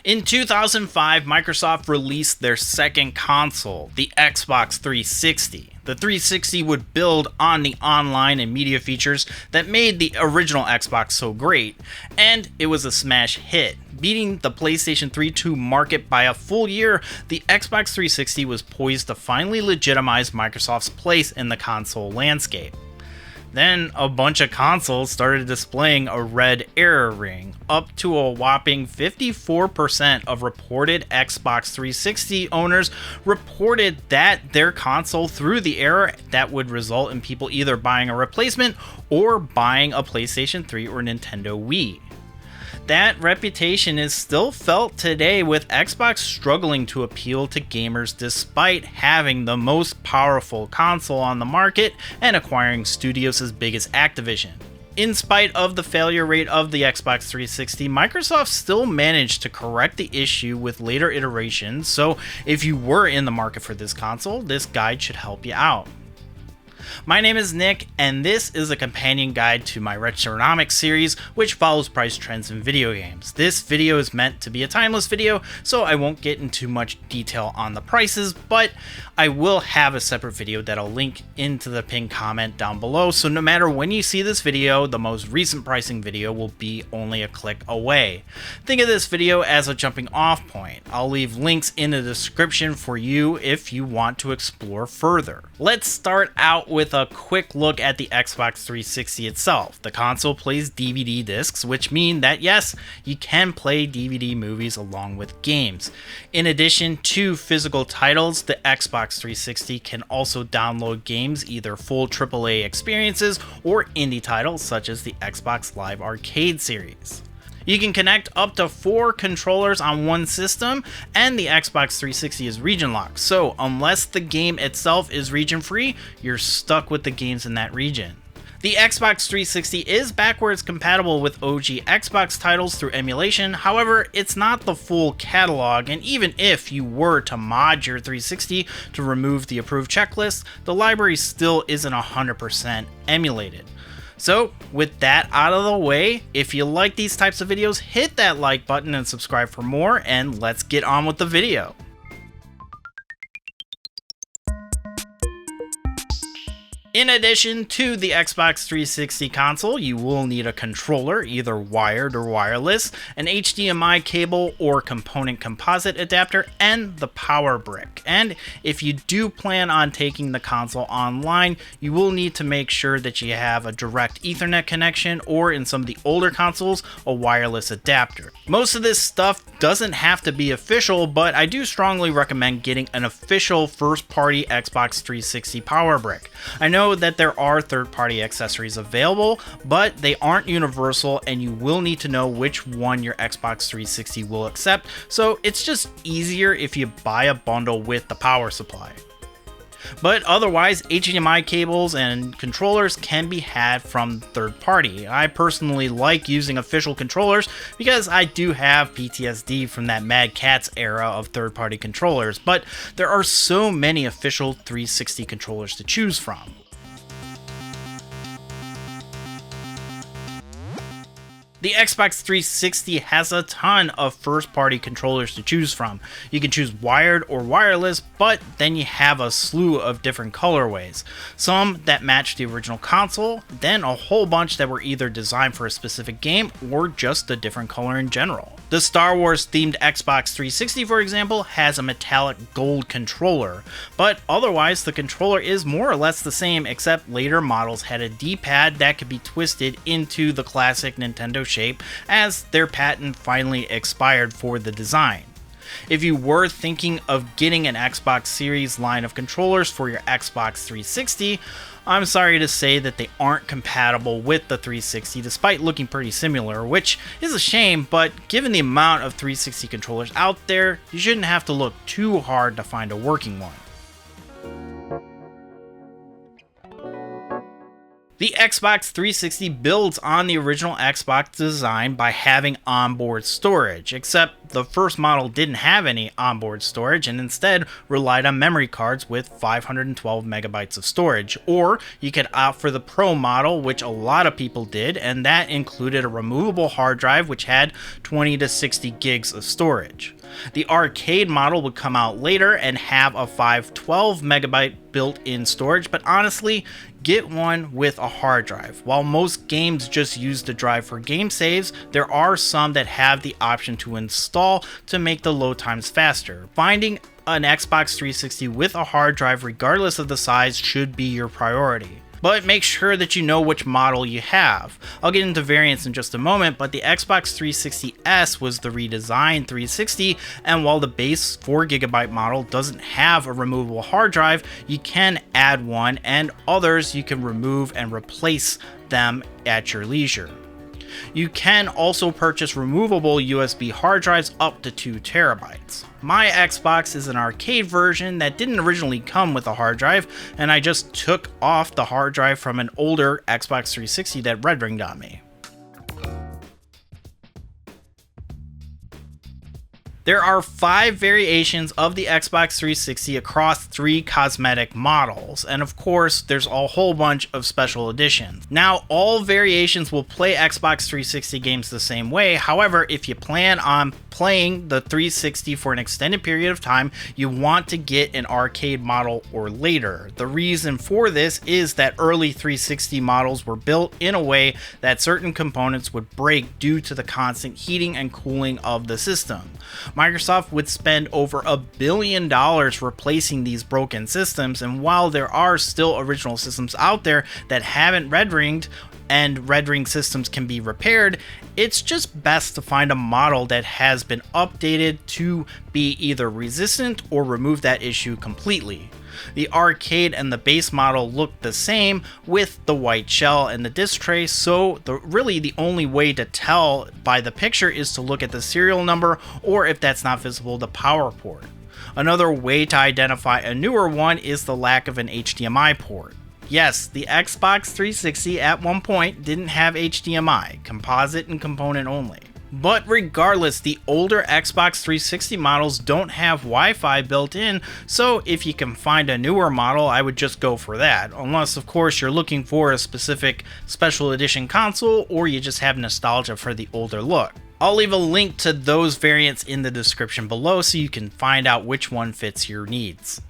In 2005, Microsoft released their second console, the Xbox 360. The 360 would build on the online and media features that made the original Xbox so great, and it was a smash hit. Beating the PlayStation 3 to market by a full year, the Xbox 360 was poised to finally legitimize Microsoft's place in the console landscape. Then a bunch of consoles started displaying a red error ring. Up to a whopping 54% of reported Xbox 360 owners reported that their console threw the error that would result in people either buying a replacement or buying a PlayStation 3 or Nintendo Wii. That reputation is still felt today, with Xbox struggling to appeal to gamers despite having the most powerful console on the market and acquiring studios as big as Activision. In spite of the failure rate of the Xbox 360, Microsoft still managed to correct the issue with later iterations, so if you were in the market for this console, this guide should help you out. My name is Nick, and this is a companion guide to my Retronomics series, which follows price trends in video games. This video is meant to be a timeless video, so I won't get into much detail on the prices, but I will have a separate video that I'll link into the pinned comment down below, so no matter when you see this video, the most recent pricing video will be only a click away. Think of this video as a jumping off point. I'll leave links in the description for you if you want to explore further. Let's start out with a quick look at the Xbox 360 itself. The console plays DVD discs, which mean that yes, you can play DVD movies along with games. In addition to physical titles, the Xbox 360 can also download games, either full AAA experiences or indie titles such as the Xbox Live Arcade series. You can connect up to 4 controllers on one system, and the Xbox 360 is region locked, so unless the game itself is region free, you're stuck with the games in that region. The Xbox 360 is backwards compatible with OG Xbox titles through emulation, however, it's not the full catalog, and even if you were to mod your 360 to remove the approved checklist, the library still isn't 100% emulated. So, with that out of the way, if you like these types of videos, hit that like button and subscribe for more, and let's get on with the video. In addition to the Xbox 360 console, you will need a controller, either wired or wireless, an HDMI cable or component composite adapter, and the power brick. And if you do plan on taking the console online, you will need to make sure that you have a direct Ethernet connection, or in some of the older consoles, a wireless adapter. Most of this stuff doesn't have to be official, but I do strongly recommend getting an official first-party Xbox 360 power brick. I know that there are third-party accessories available, but they aren't universal, and you will need to know which one your Xbox 360 will accept, so it's just easier if you buy a bundle with the power supply. But otherwise, HDMI cables and controllers can be had from third party. I personally like using official controllers because I do have PTSD from that Mad Catz era of third party controllers, but there are so many official 360 controllers to choose from. The Xbox 360 has a ton of first-party controllers to choose from. You can choose wired or wireless, but then you have a slew of different colorways. Some that match the original console, then a whole bunch that were either designed for a specific game or just a different color in general. The Star Wars themed Xbox 360, for example, has a metallic gold controller, but otherwise the controller is more or less the same, except later models had a D-pad that could be twisted into the classic Nintendo shape, as their patent finally expired for the design. If you were thinking of getting an Xbox Series line of controllers for your Xbox 360, I'm sorry to say that they aren't compatible with the 360 despite looking pretty similar, which is a shame, but given the amount of 360 controllers out there, you shouldn't have to look too hard to find a working one. The Xbox 360 builds on the original Xbox design by having onboard storage, except the first model didn't have any onboard storage and instead relied on memory cards with 512 megabytes of storage. Or you could opt for the Pro model, which a lot of people did, and that included a removable hard drive which had 20 to 60 gigs of storage. The arcade model would come out later and have a 512 megabyte built-in storage, but honestly, get one with a hard drive. While most games just use the drive for game saves, there are some that have the option to install to make the load times faster. Finding an Xbox 360 with a hard drive, regardless of the size, should be your priority. But make sure that you know which model you have. I'll get into variants in just a moment, but the Xbox 360S was the redesigned 360, and while the base 4GB model doesn't have a removable hard drive, you can add one, and others you can remove and replace them at your leisure. You can also purchase removable USB hard drives up to 2 terabytes. My Xbox is an arcade version that didn't originally come with a hard drive, and I just took off the hard drive from an older Xbox 360 that red ringed on me. There are 5 variations of the Xbox 360 across 3 cosmetic models, and of course, there's a whole bunch of special editions. Now, all variations will play Xbox 360 games the same way. However, if you plan on playing the 360 for an extended period of time, you want to get an arcade model or later. The reason for this is that early 360 models were built in a way that certain components would break due to the constant heating and cooling of the system. Microsoft would spend over $1 billion replacing these broken systems, and while there are still original systems out there that haven't red ringed and red ring systems can be repaired, it's just best to find a model that has been updated to be either resistant or remove that issue completely. The arcade and the base model look the same with the white shell and the disc tray, so really the only way to tell by the picture is to look at the serial number, or if that's not visible, the power port. Another way to identify a newer one is the lack of an HDMI port. Yes, the Xbox 360 at one point didn't have HDMI, composite and component only. But regardless, the older Xbox 360 models don't have Wi-Fi built in, so if you can find a newer model, I would just go for that. Unless, of course, you're looking for a specific special edition console, or you just have nostalgia for the older look. I'll leave a link to those variants in the description below so you can find out which one fits your needs.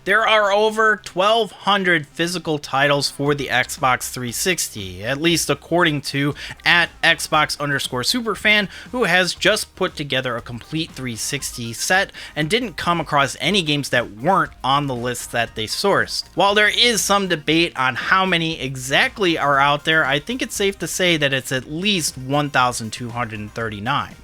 There are over 1,200 physical titles for the Xbox 360, at least according to @Xbox_Superfan, who has just put together a complete 360 set and didn't come across any games that weren't on the list that they sourced. While there is some debate on how many exactly are out there, I think it's safe to say that it's at least 1,239.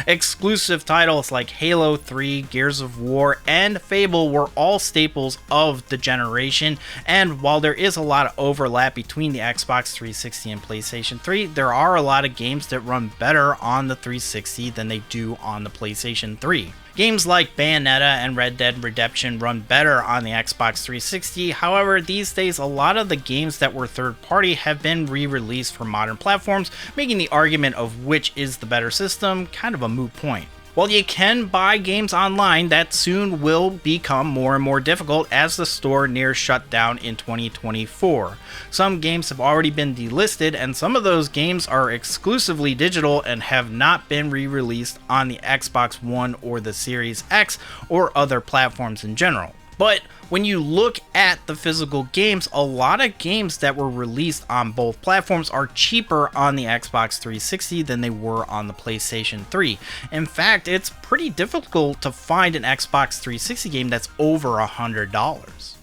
Exclusive titles like Halo 3, Gears of War, and Fable were all staples of the generation, and while there is a lot of overlap between the Xbox 360 and PlayStation 3, there are a lot of games that run better on the 360 than they do on the PlayStation 3. Games like Bayonetta and Red Dead Redemption run better on the Xbox 360, however, these days a lot of the games that were third-party have been re-released for modern platforms, making the argument of which is the better system kind of a moot point. While you can buy games online, that soon will become more and more difficult as the store nears shutdown in 2024. Some games have already been delisted, and some of those games are exclusively digital and have not been re-released on the Xbox One or the Series X or other platforms in general. But when you look at the physical games, a lot of games that were released on both platforms are cheaper on the Xbox 360 than they were on the PlayStation 3. In fact, it's pretty difficult to find an Xbox 360 game that's over $100.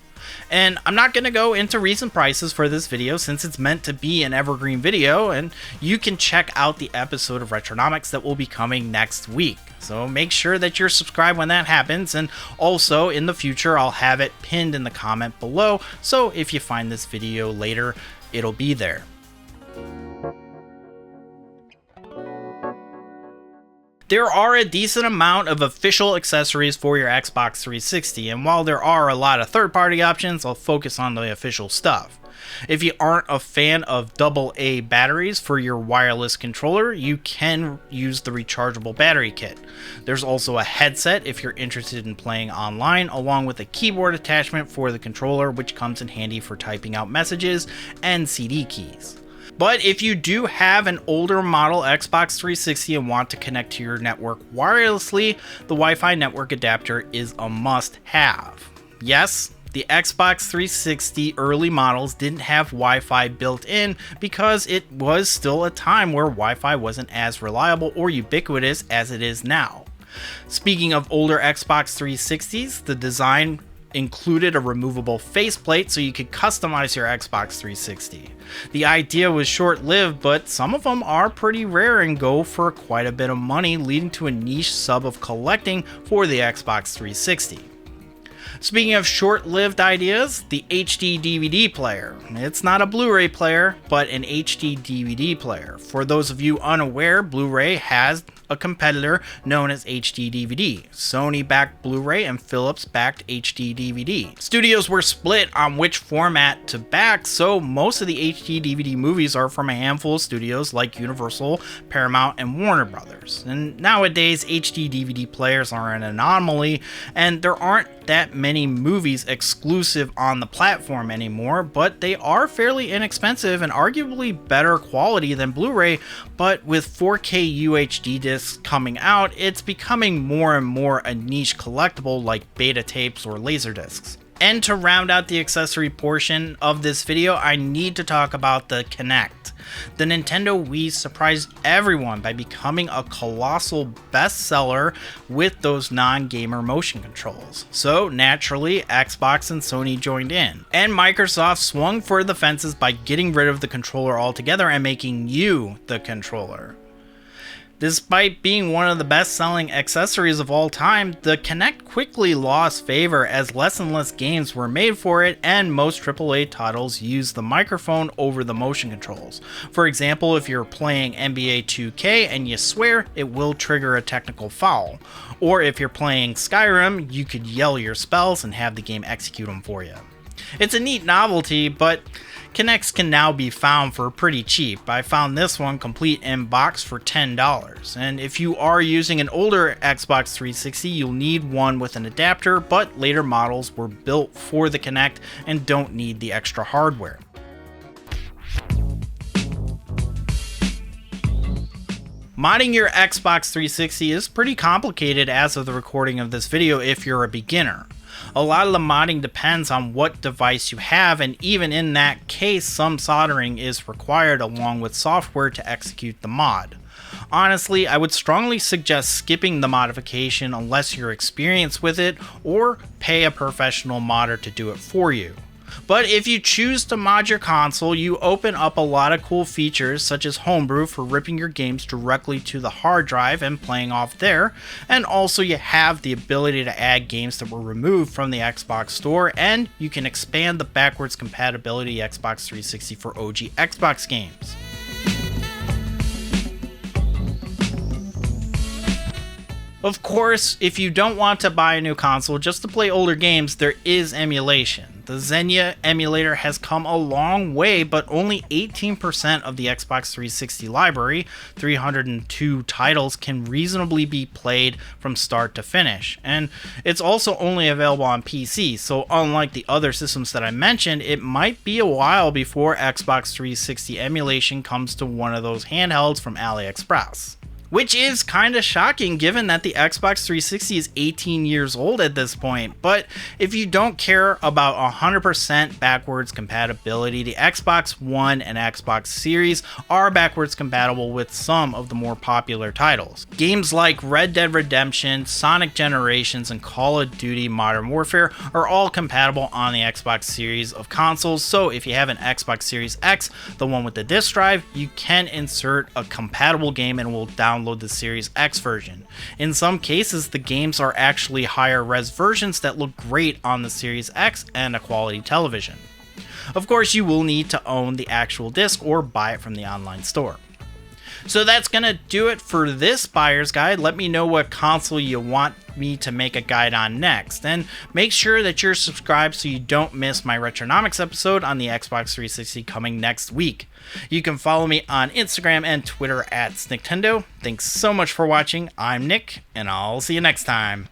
And I'm not going to go into recent prices for this video since it's meant to be an evergreen video, and you can check out the episode of Retronomics that will be coming next week. So make sure that you're subscribed when that happens, and also in the future I'll have it pinned in the comment below, so if you find this video later, it'll be there. There are a decent amount of official accessories for your Xbox 360, and while there are a lot of third-party options, I'll focus on the official stuff. If you aren't a fan of AA batteries for your wireless controller, you can use the rechargeable battery kit. There's also a headset if you're interested in playing online, along with a keyboard attachment for the controller, which comes in handy for typing out messages and CD keys. But if you do have an older model Xbox 360 and want to connect to your network wirelessly, the Wi-Fi network adapter is a must-have. Yes, the Xbox 360 early models didn't have Wi-Fi built in because it was still a time where Wi-Fi wasn't as reliable or ubiquitous as it is now. Speaking of older Xbox 360s, the design included a removable faceplate so you could customize your Xbox 360. The idea was short-lived, but some of them are pretty rare and go for quite a bit of money, leading to a niche sub of collecting for the Xbox 360. Speaking of short-lived ideas, the HD DVD player. It's not a Blu-ray player, but an HD DVD player. For those of you unaware, Blu-ray has a competitor known as HD DVD. Sony backed Blu-ray and Philips backed HD DVD. Studios were split on which format to back, so most of the HD DVD movies are from a handful of studios like Universal, Paramount, and Warner Brothers. And nowadays, HD DVD players are an anomaly, and there aren't that many movies exclusive on the platform anymore, but they are fairly inexpensive and arguably better quality than Blu-ray. But with 4K UHD discs coming out, it's becoming more and more a niche collectible like beta tapes or laserdiscs. And to round out the accessory portion of this video, I need to talk about the Kinect. The Nintendo Wii surprised everyone by becoming a colossal bestseller with those non-gamer motion controls. So naturally, Xbox and Sony joined in. And Microsoft swung for the fences by getting rid of the controller altogether and making you the controller. Despite being one of the best-selling accessories of all time, the Kinect quickly lost favor as less and less games were made for it, and most AAA titles use the microphone over the motion controls. For example, if you're playing NBA 2K and you swear, it will trigger a technical foul. Or if you're playing Skyrim, you could yell your spells and have the game execute them for you. It's a neat novelty, but Kinects can now be found for pretty cheap. I found this one complete in box for $10. And if you are using an older Xbox 360, you'll need one with an adapter, but later models were built for the Kinect and don't need the extra hardware. Modding your Xbox 360 is pretty complicated as of the recording of this video if you're a beginner. A lot of the modding depends on what device you have, and even in that case, some soldering is required along with software to execute the mod. Honestly, I would strongly suggest skipping the modification unless you're experienced with it, or pay a professional modder to do it for you. But if you choose to mod your console, you open up a lot of cool features such as Homebrew for ripping your games directly to the hard drive and playing off there, and also you have the ability to add games that were removed from the Xbox store, and you can expand the backwards compatibility Xbox 360 for OG Xbox games. Of course, if you don't want to buy a new console just to play older games, there is emulation. The Xenia emulator has come a long way, but only 18% of the Xbox 360 library, 302 titles, can reasonably be played from start to finish. And it's also only available on PC, so unlike the other systems that I mentioned, it might be a while before Xbox 360 emulation comes to one of those handhelds from AliExpress. Which is kind of shocking given that the Xbox 360 is 18 years old at this point. But if you don't care about 100% backwards compatibility, the Xbox One and Xbox Series are backwards compatible with some of the more popular titles. Games like Red Dead Redemption, Sonic Generations, and Call of Duty Modern Warfare are all compatible on the Xbox series of consoles, so if you have an Xbox Series X, the one with the disk drive, you can insert a compatible game and it will download the Series X version. In some cases, the games are actually higher res versions that look great on the Series X and a quality television. Of course, you will need to own the actual disc or buy it from the online store. So that's going to do it for this buyer's guide. Let me know what console you want me to make a guide on next. And make sure that you're subscribed so you don't miss my Retronomics episode on the Xbox 360 coming next week. You can follow me on Instagram and Twitter at snicktendo. Thanks so much for watching. I'm Nick, and I'll see you next time.